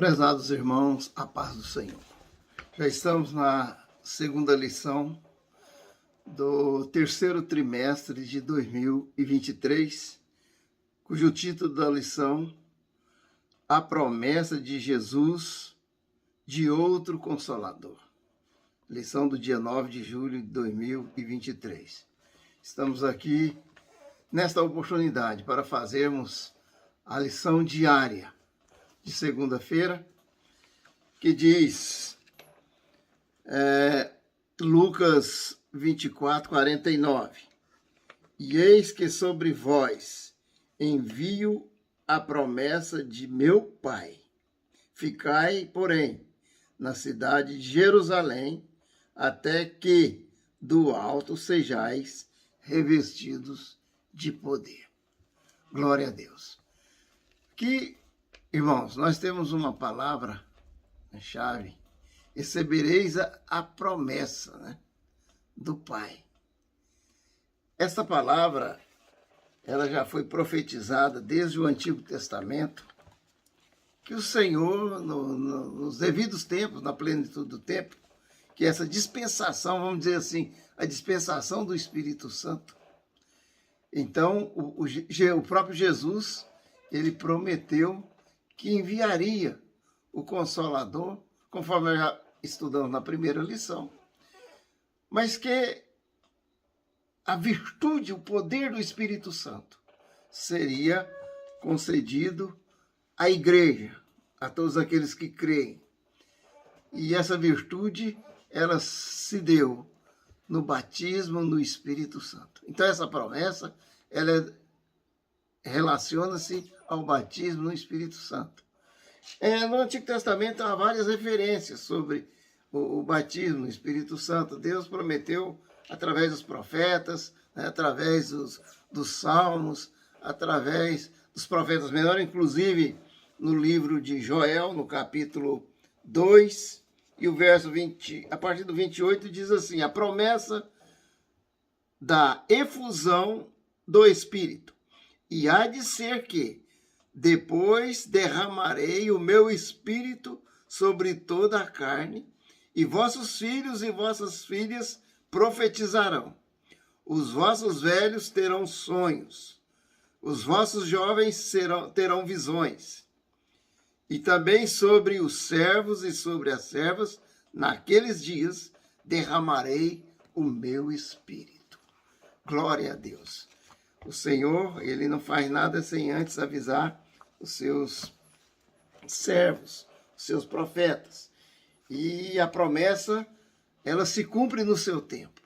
Prezados irmãos, a paz do Senhor. Já estamos na segunda lição do terceiro trimestre de 2023, cujo título da lição, A Promessa de Jesus de Outro Consolador. Lição do dia 9 de julho de 2023. Estamos aqui nesta oportunidade para fazermos a lição diária de segunda-feira, que diz Lucas 24, 49. E eis que sobre vós envio a promessa de meu Pai. Ficai, porém, na cidade de Jerusalém, até que do alto sejais revestidos de poder. Glória a Deus. Que, irmãos, nós temos uma palavra-chave. Recebereis a promessa, do Pai. Esta palavra, ela já foi profetizada desde o Antigo Testamento, que o Senhor, nos devidos tempos, na plenitude do tempo, que essa dispensação, vamos dizer assim, a dispensação do Espírito Santo. Então, o próprio Jesus, ele prometeu que enviaria o Consolador, conforme já estudamos na primeira lição, mas que a virtude, o poder do Espírito Santo seria concedido à igreja, a todos aqueles que creem. E essa virtude, ela se deu no batismo no Espírito Santo. Então essa promessa, ela relaciona-se ao batismo no Espírito Santo. No Antigo Testamento há várias referências sobre o batismo no Espírito Santo. Deus prometeu através dos profetas, através dos salmos, através dos profetas menores, inclusive no livro de Joel, no capítulo 2, e o verso 20, a partir do 28, diz assim: a promessa da efusão do Espírito. E há de ser que depois derramarei o meu Espírito sobre toda a carne, e vossos filhos e vossas filhas profetizarão. Os vossos velhos terão sonhos, os vossos jovens terão visões. E também sobre os servos e sobre as servas, naqueles dias, derramarei o meu Espírito. Glória a Deus. O Senhor, ele não faz nada sem antes avisar os seus servos, os seus profetas. E a promessa, ela se cumpre no seu tempo.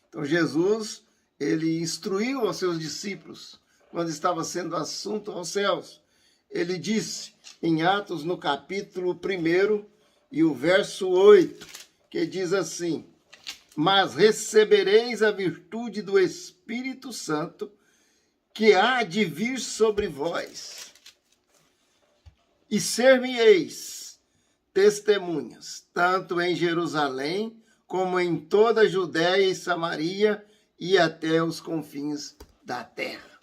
Então Jesus, ele instruiu aos seus discípulos, quando estava sendo assunto aos céus. Ele disse em Atos, no capítulo 1 e o verso 8, que diz assim: mas recebereis a virtude do Espírito Santo, que há de vir sobre vós, e ser-me-eis testemunhas, tanto em Jerusalém, como em toda a Judéia e Samaria, e até os confins da terra.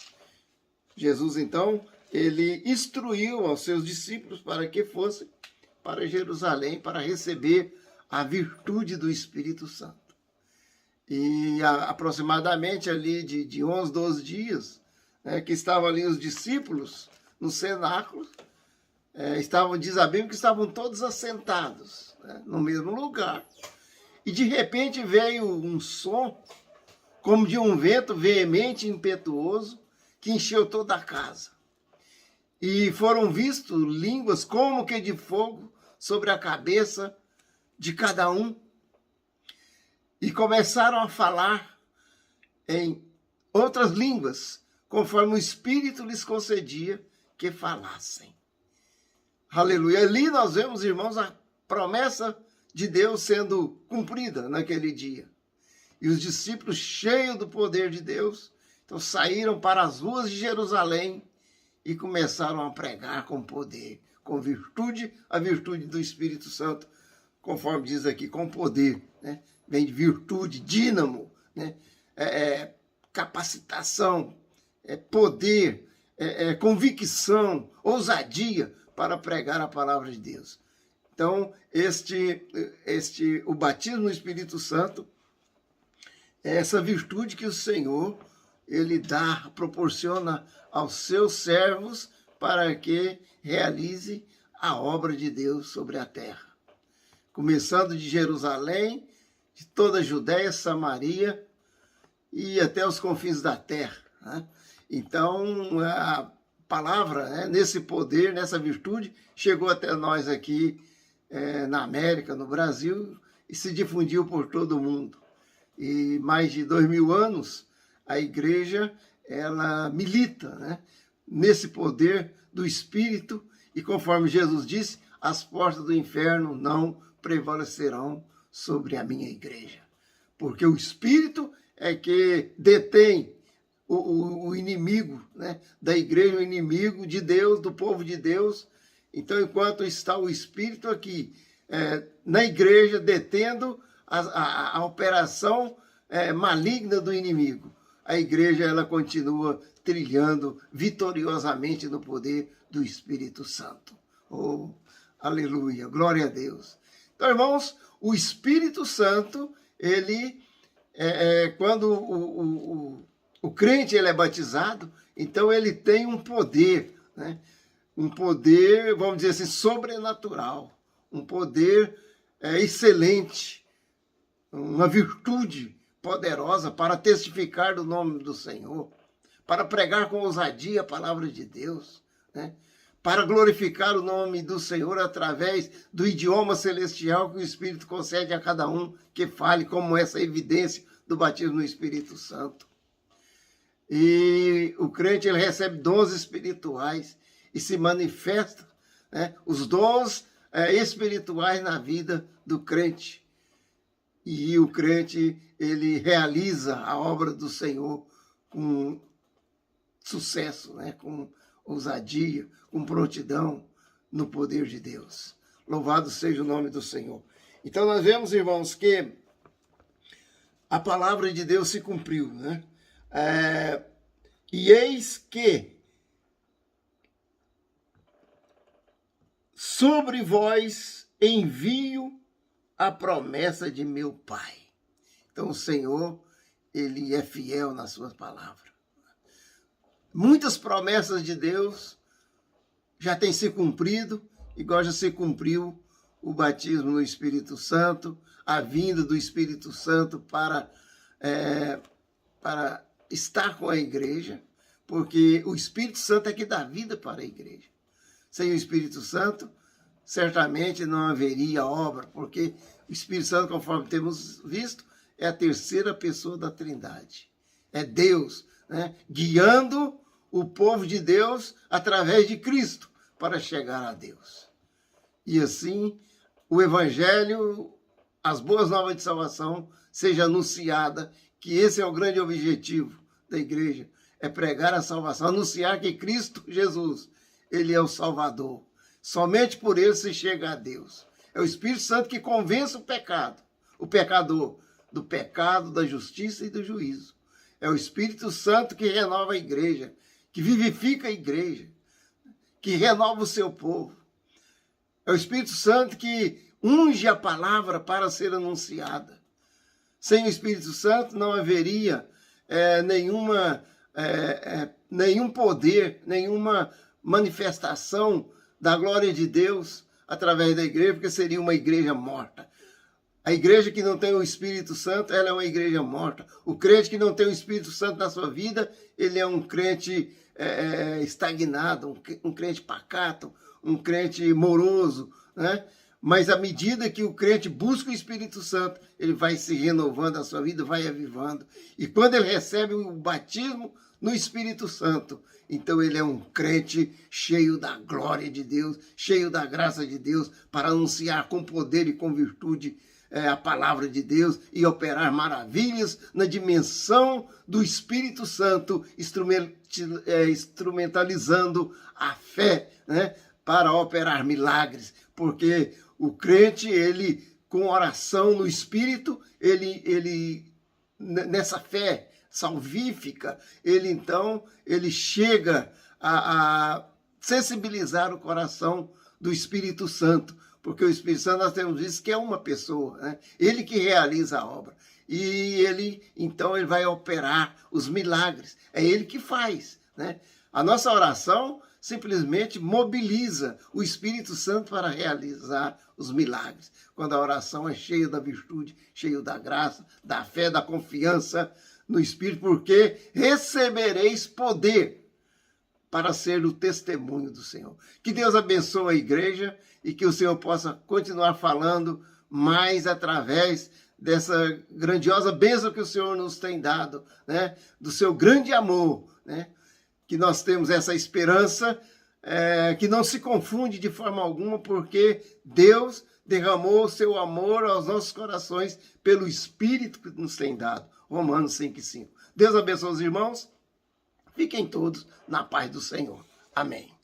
Jesus, então, ele instruiu aos seus discípulos para que fossem para Jerusalém, para receber a virtude do Espírito Santo. E aproximadamente ali de 11, 12 dias, que estavam ali os discípulos no cenáculo, diz a Bíblia que estavam todos assentados, no mesmo lugar. E de repente veio um som, como de um vento veemente e impetuoso, que encheu toda a casa. E foram vistos línguas como que de fogo sobre a cabeça de cada um. E começaram a falar em outras línguas, conforme o Espírito lhes concedia que falassem. Aleluia. Ali nós vemos, irmãos, a promessa de Deus sendo cumprida naquele dia. E os discípulos, cheios do poder de Deus, então saíram para as ruas de Jerusalém e começaram a pregar com poder, com virtude, a virtude do Espírito Santo, conforme diz aqui, com poder, Vem de virtude, dínamo, capacitação, poder, convicção, ousadia, para pregar a palavra de Deus. Então, o batismo no Espírito Santo é essa virtude que o Senhor, ele dá, proporciona aos seus servos para que realize a obra de Deus sobre a terra. Começando de Jerusalém, de toda a Judéia, Samaria e até os confins da terra, né? Então, a palavra, né, nesse poder, nessa virtude, chegou até nós aqui na América, no Brasil, e se difundiu por todo o mundo. E mais de 2000 anos, a igreja, ela milita, né, nesse poder do Espírito, e conforme Jesus disse, as portas do inferno não prevalecerão sobre a minha igreja. Porque o Espírito é que detém o inimigo, né, da igreja, o inimigo de Deus, do povo de Deus. Então, enquanto está o Espírito aqui, na igreja, detendo a operação maligna do inimigo, a igreja ela continua trilhando vitoriosamente no poder do Espírito Santo. Oh, aleluia, glória a Deus. Então, irmãos, o Espírito Santo, ele, quando o crente ele é batizado, então ele tem um poder, né? Um poder, vamos dizer assim, sobrenatural, um poder excelente, uma virtude poderosa para testificar do nome do Senhor, para pregar com ousadia a palavra de Deus, né? Para glorificar o nome do Senhor através do idioma celestial que o Espírito concede a cada um que fale, como essa evidência do batismo no Espírito Santo. E o crente ele recebe dons espirituais e se manifesta, né, os dons espirituais na vida do crente. E o crente ele realiza a obra do Senhor com sucesso, né, com ousadia, com prontidão no poder de Deus. Louvado seja o nome do Senhor. Então nós vemos, irmãos, que a palavra de Deus se cumpriu, né? E eis que sobre vós envio a promessa de meu Pai. Então o Senhor, ele é fiel nas suas palavras. Muitas promessas de Deus já têm se cumprido, igual já se cumpriu o batismo no Espírito Santo, a vinda do Espírito Santo para estar com a igreja, porque o Espírito Santo é que dá vida para a igreja. Sem o Espírito Santo, certamente não haveria obra, porque o Espírito Santo, conforme temos visto, é a terceira pessoa da Trindade. É Deus, né, guiando o povo de Deus através de Cristo para chegar a Deus. E assim, o Evangelho, as boas novas de salvação, seja anunciada, que esse é o grande objetivo da igreja, é pregar a salvação, anunciar que Cristo Jesus, ele é o Salvador. Somente por ele se chega a Deus. É o Espírito Santo que convence o pecador, do pecado, da justiça e do juízo. É o Espírito Santo que renova a igreja, que vivifica a igreja, que renova o seu povo. É o Espírito Santo que unge a palavra para ser anunciada. Sem o Espírito Santo não haveria nenhum poder, nenhuma manifestação da glória de Deus através da igreja, porque seria uma igreja morta. A igreja que não tem o Espírito Santo, ela é uma igreja morta. O crente que não tem o Espírito Santo na sua vida, ele é um crente estagnado, um crente pacato, um crente moroso, né? Mas à medida que o crente busca o Espírito Santo, ele vai se renovando a sua vida, vai avivando. E quando ele recebe o batismo no Espírito Santo, então ele é um crente cheio da glória de Deus, cheio da graça de Deus, para anunciar com poder e com virtude a palavra de Deus e operar maravilhas na dimensão do Espírito Santo, instrumentalizando a fé, né, para operar milagres. Porque o crente, ele, com oração no Espírito, ele nessa fé salvífica, ele chega a sensibilizar o coração do Espírito Santo, porque o Espírito Santo, nós temos visto que é uma pessoa, né? Ele que realiza a obra. E então ele vai operar os milagres. É ele que faz, né? A nossa oração simplesmente mobiliza o Espírito Santo para realizar os milagres. Quando a oração é cheia da virtude, cheia da graça, da fé, da confiança no Espírito, porque recebereis poder para ser o testemunho do Senhor. Que Deus abençoe a igreja e que o Senhor possa continuar falando mais através dessa grandiosa bênção que o Senhor nos tem dado, né? Do seu grande amor, né? Que nós temos essa esperança que não se confunde de forma alguma, porque Deus derramou o seu amor aos nossos corações pelo Espírito que nos tem dado. Romanos 5,5. Deus abençoe os irmãos. Fiquem todos na paz do Senhor. Amém.